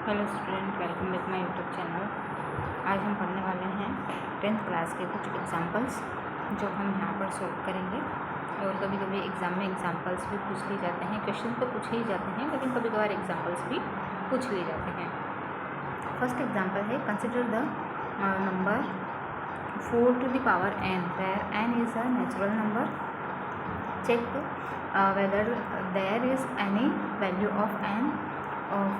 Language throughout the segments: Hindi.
Hello student, welcome back my YouTube channel. आज हम पढ़ने वाले हैं 10th क्लास के कुछ एग्जांपल्स जो हम यहाँ पर सॉल्व करेंगे। और कभी कभी एग्ज़ाम में एग्जांपल्स भी पूछ लिए जाते हैं, क्वेश्चन तो पूछे ही जाते हैं, लेकिन कभी कभार एग्जांपल्स भी पूछ लिए जाते हैं। फर्स्ट एग्जांपल है, consider the number 4 to the power n where n is a natural number. Check whether there is any value of n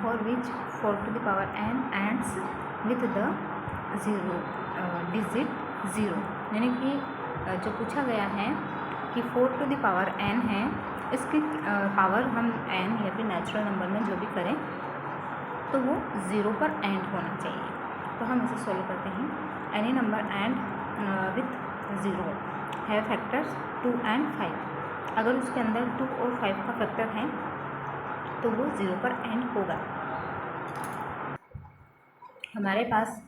for which 4 to the power n ends with the digit 0। यानी कि जो पूछा गया है कि 4 to the power n है, इसकी पावर हम n या फिर नेचुरल नंबर में जो भी करें तो वो 0 पर एंड होना चाहिए। तो हम इसे सॉल्व करते हैं। एनी नंबर एंड विथ 0 है फैक्टर्स 2 and 5। अगर उसके अंदर 2 और 5 का फैक्टर है तो वो 0 पर एंड होगा। हमारे पास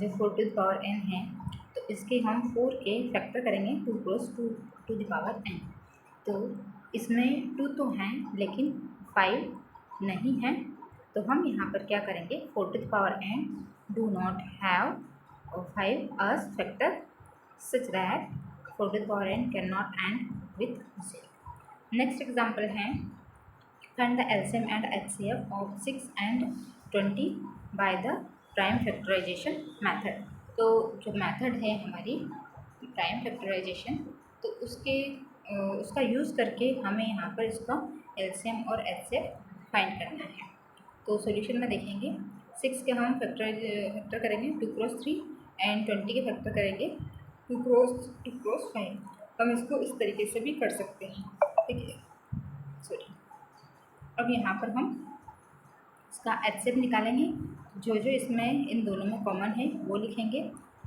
जो 4 to the power n है, तो इसके हम 4 के फैक्टर करेंगे 2 cross 2 to the power n। तो इसमें 2 तो हैं लेकिन 5 नहीं है, तो हम यहाँ पर क्या करेंगे, 4 to the power n do not have 5 as factor such that 4 to the power n cannot end with 0। Next example है, find the LCM and HCF of 6 and 20 by the prime factorization method। तो जो मेथड है हमारी प्राइम फैक्टराइजेशन, तो उसका यूज़ करके हमें यहाँ पर इसका LCM और HCF फाइंड करना है। तो सॉल्यूशन में देखेंगे, 6 के हम फैक्टर करेंगे 2 क्रॉस 3 एंड 20 के फैक्टर करेंगे 2 क्रॉस 5। हम इसको इस तरीके से भी कर सकते हैं, ठीक है। सॉरी, अब यहाँ पर हम इसका HCF निकालेंगे। जो इसमें इन दोनों में कॉमन है वो लिखेंगे।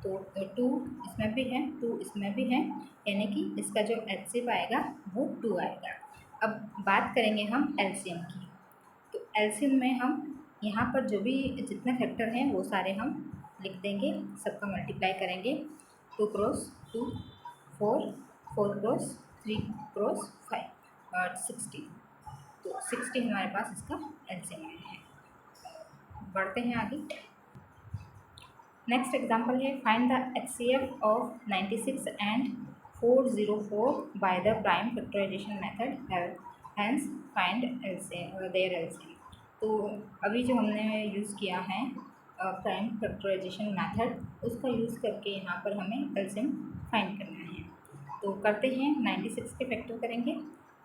तो 2 इसमें भी है, 2 इसमें भी है, यानी कि इसका जो HCF आएगा वो 2 आएगा। अब बात करेंगे हम LCM की। तो LCM में हम यहाँ पर जो भी जितने फैक्टर हैं वो सारे हम लिख देंगे, सबका मल्टीप्लाई करेंगे। 2 क्रॉस 2 4, 4 क्रॉस 3 क्रॉस 5 और 60। तो 60 हमारे पास इसका LCM है। बढ़ते हैं आगे। नेक्स्ट एग्जांपल है, find the HCF of 96 and 404 by the prime factorization method, hence find their LCM। तो अभी जो हमने यूज़ किया है प्राइम फैक्टराइजेशन मेथड, उसका यूज़ करके यहाँ पर हमें LCM फाइंड करना है। तो करते हैं, 96 के फैक्टर करेंगे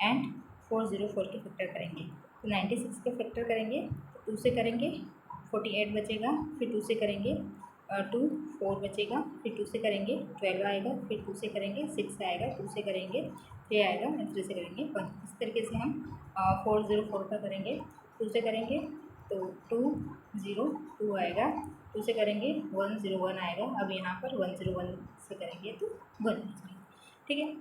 एंड 404 के फैक्टर करेंगे। तो 96 के फैक्टर करेंगे तो 2 से करेंगे 48 बचेगा, फिर 2 से करेंगे 2 4 बचेगा, फिर 2 से करेंगे 12 आएगा, फिर 2 से करेंगे 6 आएगा, 2 से करेंगे 3 आएगा, 3 से करेंगे 1। इस तरीके से हम 404 का करेंगे, 2 से करेंगे तो 202 आएगा, 2 से करेंगे 101 आएगा। अब यहाँ पर 101 से करेंगे तो 1, ठीक है।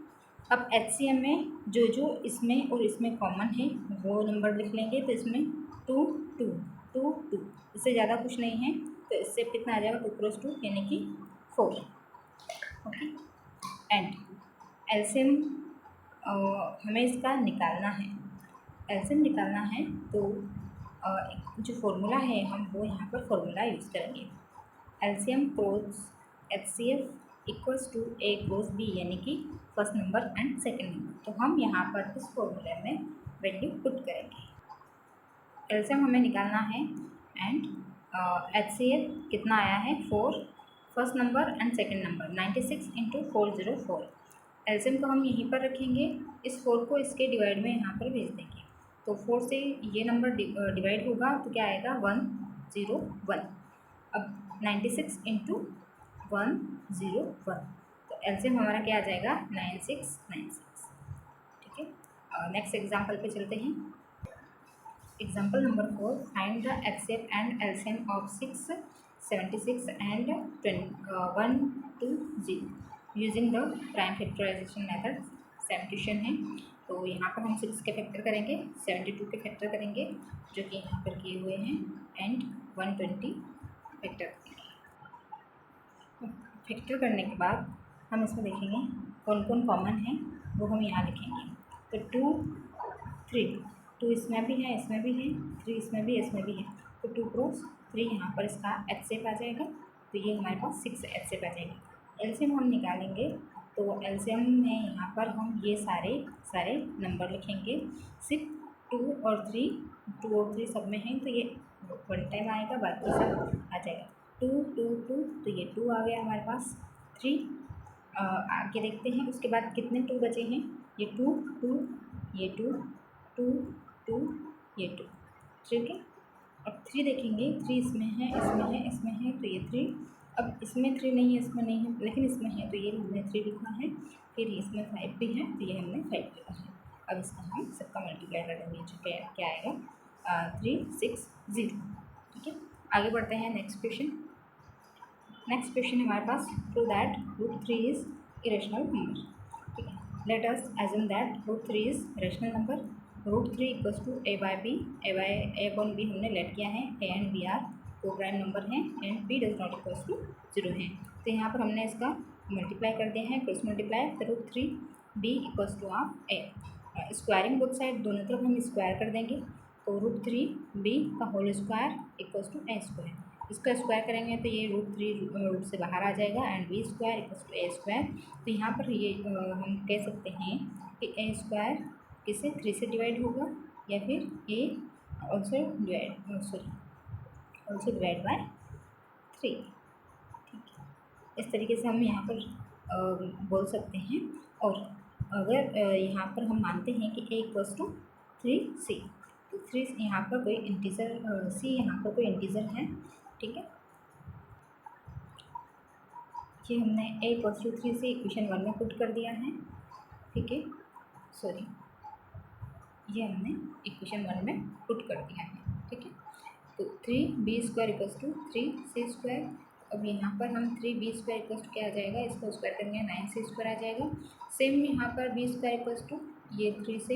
अब HCM में जो इसमें और इसमें कॉमन है वो नंबर लिख लेंगे। तो इसमें 2 2 2 2, इससे ज़्यादा कुछ नहीं है, तो इससे कितना आ जाएगा 2 क्रॉस 2 यानी कि 4, ओके। एंड LCM हमें इसका निकालना है। LCM निकालना है तो जो फॉर्मूला है हम वो यहाँ पर फॉर्मूला यूज़ करेंगे। LCM cross HCF equals to A cross B, यानी कि first number and second number. तो हम यहाँ पर इस फॉर्मूले में वैल्यू पुट करेंगे। LCM हमें निकालना है एंड HCF कितना आया है 4, first number and second number 96 into 404। LCM को हम यहीं पर रखेंगे, इस 4 को इसके डिवाइड में यहाँ पर भेज देंगे। तो 4 से ये नंबर डिवाइड होगा तो क्या आएगा 101। अब 96 इंटू 101, तो LCM हमारा क्या आ जाएगा 9696, ठीक है। नेक्स्ट एग्जाम्पल पे चलते हैं। Example number 4, find the HCF and LCM of 6, 76 and 120 using the prime factorization method. Substitution है, तो यहाँ पर हम 6 के फैक्टर करेंगे, 72 के फैक्टर करेंगे जो कि यहाँ पर किए हुए हैं, एंड 120 फैक्टर करेंगे। फैक्टर करने के बाद हम इसमें देखेंगे कौन कौन कॉमन है वो हम यहाँ लिखेंगे। तो 2 3 2 इसमें भी है, इसमें भी है, 3 इसमें भी, इसमें भी है, तो 2 क्रॉस 3 यहाँ पर इसका एचसीएफ आ जाएगा। तो ये हमारे पास 6 एचसीएफ आ जाएगी। एलसीएम हम निकालेंगे, तो एलसीएम में यहाँ पर हम ये सारे सारे नंबर लिखेंगे। सिर्फ 2 और 3 सब में हैं, तो ये वन टाइम आएगा, बाकी सब आ जाएगा। 2 2 2, तो ये 2 आ गया हमारे पास। 3 आगे देखते हैं, उसके बाद कितने 2 बचे हैं, ये 2 2, ये 2 2 2, ये 2, ठीक है। अब 3 देखेंगे, 3 इसमें है, इसमें है, इसमें है, तो ये 3। अब इसमें 3 नहीं है, इसमें नहीं है, लेकिन इसमें है, तो ये हमने 3 लिखा है। फिर इसमें 5 भी है, तो ये हमने 5 लिखा है। अब इसका हम सबका मल्टीप्लाई कर देंगे, जो क्या आएगा 3 6 0, ठीक है। आगे बढ़ते हैं नेक्स्ट क्वेश्चन। नेक्स्ट क्वेश्चन हमारे पास, prove that √3 is irrational number, ठीक है। Let us assume that √3 is rational number. √3 equals to a by B, A upon B हमने लेट किया है, A and B are coprime number हैं and B does not equals to 0 है। तो यहाँ पर हमने इसका मल्टीप्लाई कर दिया है, क्रॉस मल्टीप्लाई, तो √3 B equals to of A. Squaring both side, दोनों तरफ हम स्क्वायर कर देंगे, तो √3 बी का whole square equals to A square. इसका स्क्वायर करेंगे तो ये √3 रूट से बाहर आ जाएगा, and B square equals to A square. तो यहाँ पर ये हम कह सकते हैं कि ए स्क्वायर किससे 3 से डिवाइड होगा, या फिर ए ऑल्सो डिवाइड बाय 3, ठीक है। इस तरीके से हम यहाँ पर बोल सकते हैं। और अगर यहाँ पर हम मानते हैं कि ए इक्वल्स टू 3c, तो 3 यहाँ पर कोई इंटीजर, c यहाँ पर कोई इंटीजर है, ठीक है। ये हमने ए इक्वल्स टू 3 से इक्वेशन 1 में पुट कर दिया है, ठीक है। सॉरी, ये हमने इक्वेशन 1 में पुट कर दिया है, ठीक है। तो 3b square equals to 3c square. अब यहाँ पर हम 3b स्क्वायर इक्वल्स टू क्या आ जाएगा, इसको स्क्वायर करेंगे 9c स्क्वायर आ जाएगा। सेम यहाँ पर b स्क्वायर इक्वल्स टू, ये 3 से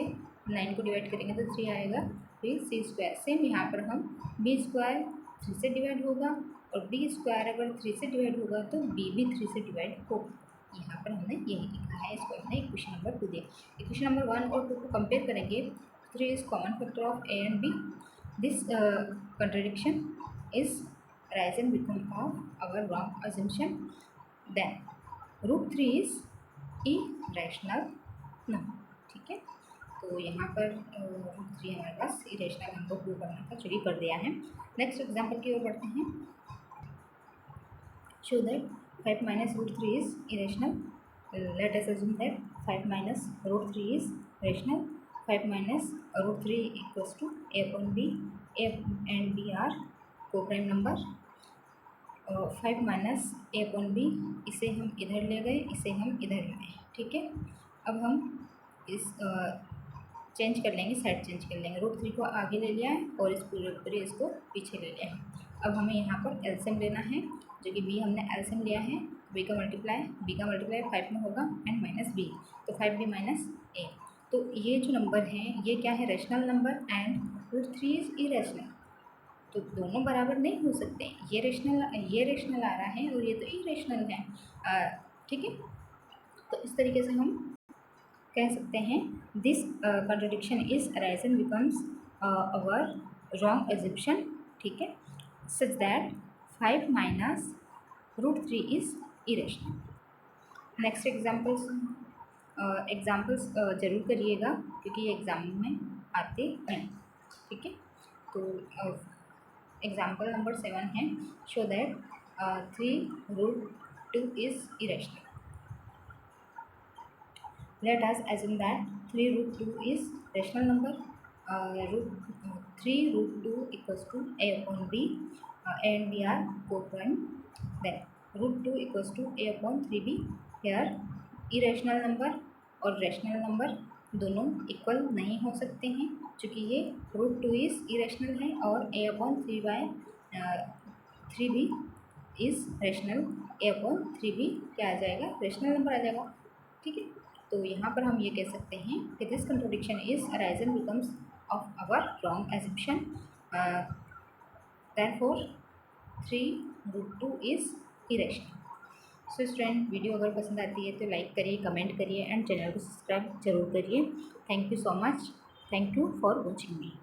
9 को डिवाइड करेंगे तो 3 आएगा, फिर c स्क्वायर। सेम यहाँ पर हम b स्क्वायर 3 से डिवाइड होगा, और b स्क्वायर अगर 3 से डिवाइड होगा तो b भी 3 से डिवाइड होगा। यहाँ पर हमने यही लिखा है, इसको हमने इक्वेशन नंबर 2 दिया। इक्वेशन नंबर 1 और 2 को कंपेयर करेंगे, 3 is common factor of a and b। This contradiction is arising because of our wrong assumption. Then √3 is irrational number, ठीक है। तो यहाँ पर √3 हमारे पास इरेशनल नंबर प्रूव करना था, चलिए कर दिया है। नेक्स्ट एग्जाम्पल की ओर बढ़ते हैं। Show that 5 minus √3 is irrational. Let us assume that 5 minus √3 is rational. 5 minus √3 equals to a upon b. A and b are co-prime number. 5 minus a upon b, इसे हम इधर ले गए, इसे हम इधर ले गए, ठीक है। अब हम इस चेंज कर लेंगे, साइड चेंज कर लेंगे। √3 को आगे ले लिया है और इस पूरे इसको पीछे ले लिया है। अब हमें यहाँ पर एलसीएम लेना है, जो कि b हमने एलसीएम लिया है, b का मल्टीप्लाई 5 में होगा एंड माइनस b, तो 5b माइनस a। तो ये जो नंबर है ये क्या है, rational number, and √3 is irrational. तो दोनों बराबर नहीं हो सकते, ये रेशनल आ रहा है और ये तो इरेशनल है, ठीक है। तो इस तरीके से हम कह सकते हैं this contradiction is arisen because our wrong assumption, ठीक है, such that 5 minus √3 is irrational. Next examples ज़रूर करिएगा, क्योंकि ये एग्ज़ाम में आते हैं, ठीक है। तो एग्जाम्पल नंबर 7 है, show that 3√2 is irrational. Let us assume that 3√2 is rational number. 3√2 equals to a upon b, a and b are co-prime. Then √2 equals to a upon 3b. Here irrational number और rational number दोनों इक्वल नहीं हो सकते हैं, क्योंकि ये √2 इज इरेशनल है और a upon 3b is rational. a upon 3b क्या आ जाएगा, रेशनल नंबर आ जाएगा, ठीक है। तो यहाँ पर हम ये कह सकते हैं कि this contradiction is arisen because of our wrong assumption, therefore 3√2 is irrational. So student, video अगर पसंद आती है तो लाइक करिए, कमेंट करिए एंड चैनल को सब्सक्राइब जरूर करिए। Thank you so much. Thank you for watching me.